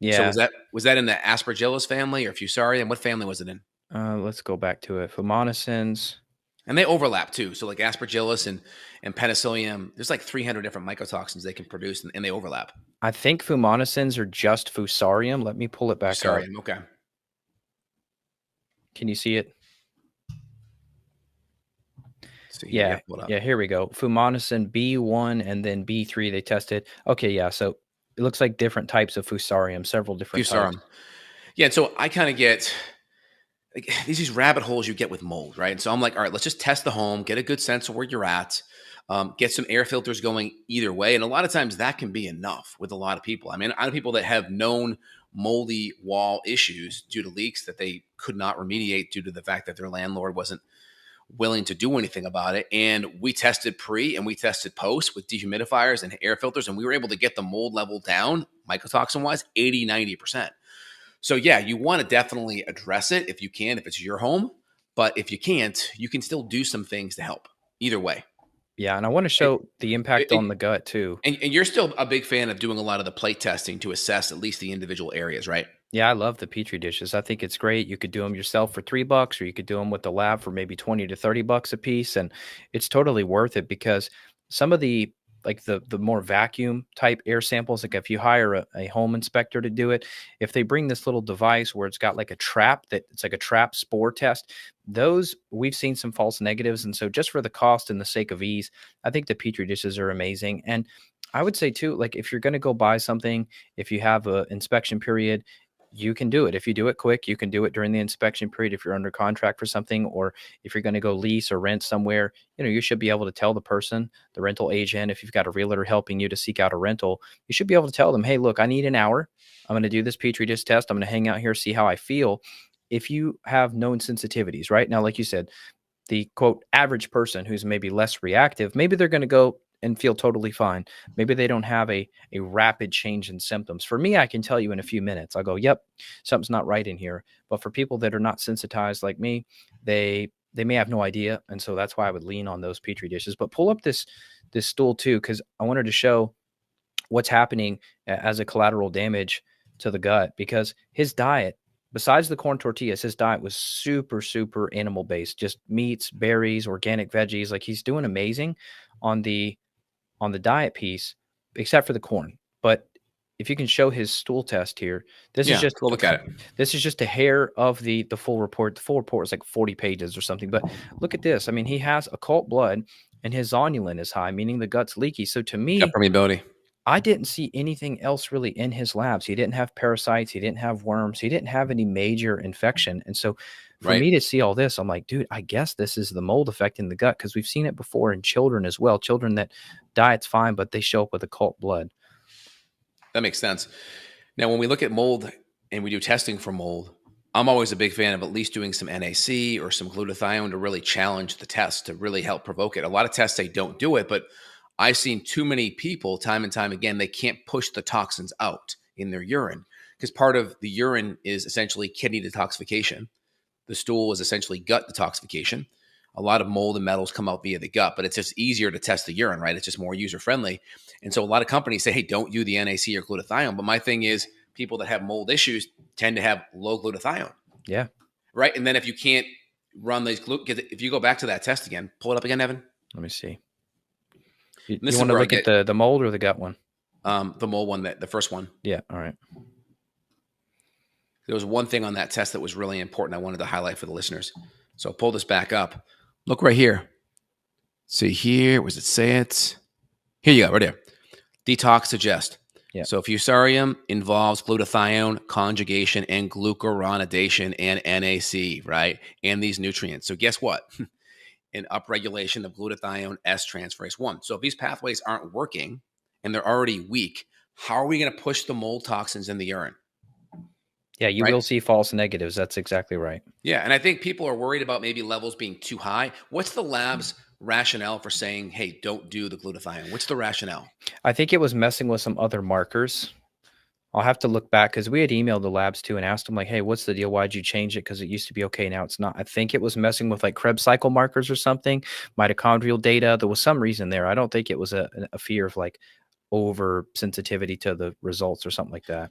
So Yeah. was that in the Aspergillus family or Fusarium? What family was it in? Let's go back to it. Fumonisins. And they overlap too. So like Aspergillus and Penicillium, there's like 300 different mycotoxins they can produce, and they overlap. I think fumonisins are just Fusarium. Let me pull it back up. Fusarium, okay. Can you see it? Let's see here. Yeah. Yep, hold up. Yeah, here we go. Fumonisin B1 and then B3 they tested. Okay, yeah. So it looks like different types of Fusarium, several different types. Fusarium. Yeah, and so I kind of get like these rabbit holes you get with mold, right? And so I'm like, all right, let's just test the home, get a good sense of where you're at, get some air filters going either way. And a lot of times that can be enough with a lot of people. I mean, I know people that have known moldy wall issues due to leaks that they could not remediate due to the fact that their landlord wasn't willing to do anything about it. And we tested pre and we tested post with dehumidifiers and air filters, and we were able to get the mold level down, mycotoxin wise, 80, 90%. So yeah, you want to definitely address it if you can, if it's your home. But if you can't, you can still do some things to help. Either way. Yeah, and I want to And, show the impact on the gut too. and you're still a big fan of doing a lot of the plate testing to assess at least the individual areas, right? Yeah, I love the Petri dishes. I think it's great. You could do them yourself for $3, or you could do them with the lab for maybe 20 to $30 a piece. And it's totally worth it because some of the like the more vacuum type air samples, like if you hire a home inspector to do it, if they bring this little device where it's got like a trap that it's like a trap spore test, those we've seen some false negatives. And so just for the cost and the sake of ease, I think the Petri dishes are amazing. And I would say too, like if you're going to go buy something, if you have an inspection period, you can do it. If you do it quick, you can do it during the inspection period. If you're under contract for something, or if you're going to go lease or rent somewhere, you should be able to tell the person, the rental agent, if you've got a realtor helping you to seek out a rental, you should be able to tell them, hey, look, I need an hour. I'm going to do this Petri dish test. I'm going to hang out here, see how I feel. If you have known sensitivities, right now, like you said, the quote average person who's maybe less reactive, maybe they're going to go and feel totally fine. Maybe they don't have a rapid change in symptoms. For me, I can tell you in a few minutes. I'll go, yep, something's not right in here. But for people that are not sensitized like me, they may have no idea. And so that's why I would lean on those Petri dishes. But pull up this stool too, because I wanted to show what's happening as a collateral damage to the gut, because his diet, besides the corn tortillas, his diet was super, super animal based, just meats, berries, organic veggies. Like he's doing amazing on the diet piece, except for the corn. But if you can show his stool test here, this is Yeah, just go look at it. this is just a hair of the full report. The full report is like 40 pages or something. But look at this. I mean, he has occult blood and his zonulin is high, meaning the gut's leaky. So to Gut me, permeability. I didn't see anything else really in his labs. He didn't have parasites. He didn't have worms. He didn't have any major infection. And so for Right. me to see all this, I'm like, dude, I guess this is the mold effect in the gut, because we've seen it before in children as well. Children that diet's fine, but they show up with occult blood. That makes sense. Now, when we look at mold and we do testing for mold, I'm always a big fan of at least doing some NAC or some glutathione to really challenge the test, to really help provoke it. A lot of tests say don't do it, but I've seen too many people time and time again, they can't push the toxins out in their urine because part of the urine is essentially kidney detoxification. The stool is essentially gut detoxification. A lot of mold and metals come out via the gut, but it's just easier to test the urine, right? It's just more user friendly. And so a lot of companies say, hey, don't use the NAC or glutathione. But my thing is, people that have mold issues tend to have low glutathione, Yeah. right? And then if you can't run these if you go back to that test again, pull it up again, Evan. Let me see. You, This you is want to where I look at get the mold or the gut one? the mold one, the first one. Yeah. All right. There was one thing on that test that was really important I wanted to highlight for the listeners. So I'll pull this back up. Look right here. See here. Was it say it? Here you go, right there. Detox digest. Yeah. So Fusarium involves glutathione conjugation and glucuronidation and NAC, right? And these nutrients. So guess what? An upregulation of glutathione S transferase 1. So if these pathways aren't working and they're already weak, how are we going to push the mold toxins in the urine? Yeah, you Right? will see false negatives. That's exactly right. Yeah. And I think people are worried about maybe levels being too high. What's the lab's rationale for saying, hey, don't do the glutathione? What's the rationale? I think it was messing with some other markers. I'll have to look back, because we had emailed the labs too and asked them like, hey, what's the deal? Why'd you change it? Because it used to be okay. Now it's not. I think it was messing with like Krebs cycle markers or something, mitochondrial data. There was some reason there. I don't think it was a fear of like over sensitivity to the results or something like that.